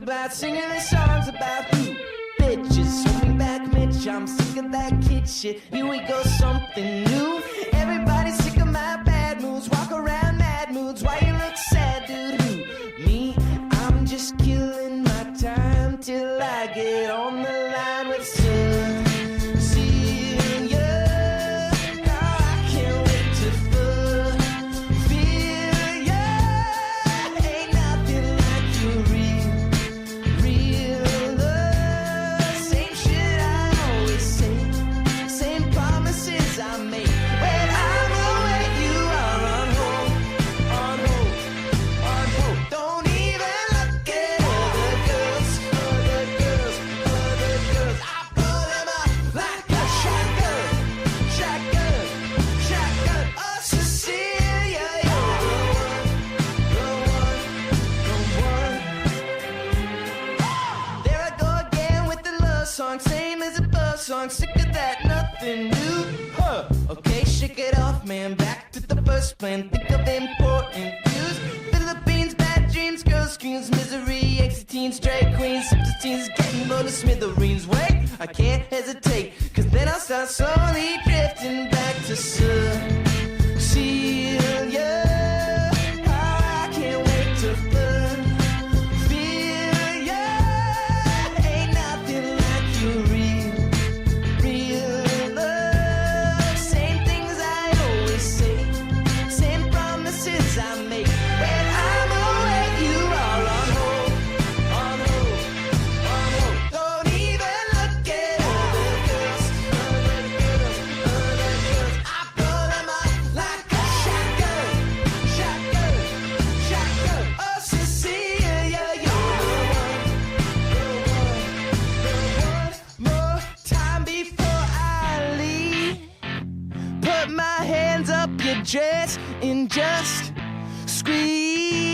about singing the songs about who bitches. Hold me back, Mitch, I'm sick of that kid shit. Here we go, something new. Everybody's sick of my bad moods. Walk around mad moods. Why you look sad, dude? Who? Me? I'm just killing my time till I get on the line with Celia. Oh, I can't wait to fulfill ya. Ain't nothing like your real love. Same shit I always say, same promises I make. When I'm away, you are on hold, on hold, on hold. Don't even look at other girls, other girls, other girls. I blow them up like a shotgun, shotgun, shotgun. Oh, Cecilia, you're the one, the one. There I go again with the love song, same as a love song. Sick of that, nothing new. Huh? Okay, shake it off, man. Back to the first plan. Think of important news. Philippines, bad dreams, girl screams, misery, exit teens, drag queens, substitutes, getting blown to smithereens. Wait, I can't hesitate, cause then I'll start slowly drifting back to Cecilia. Oh, I can't wait to fulfill ya. Ain't nothing like your real love. Same things I always say, same promises I make. When I'm away, you are on hold, on hold, on hold. Don't even look at other girls, other girls, other girls. I blow them up like a shotgun, shotgun, shotgun. Oh, Cecilia, you're the one more time before I leave. Put my hands up your dress and just squeeze.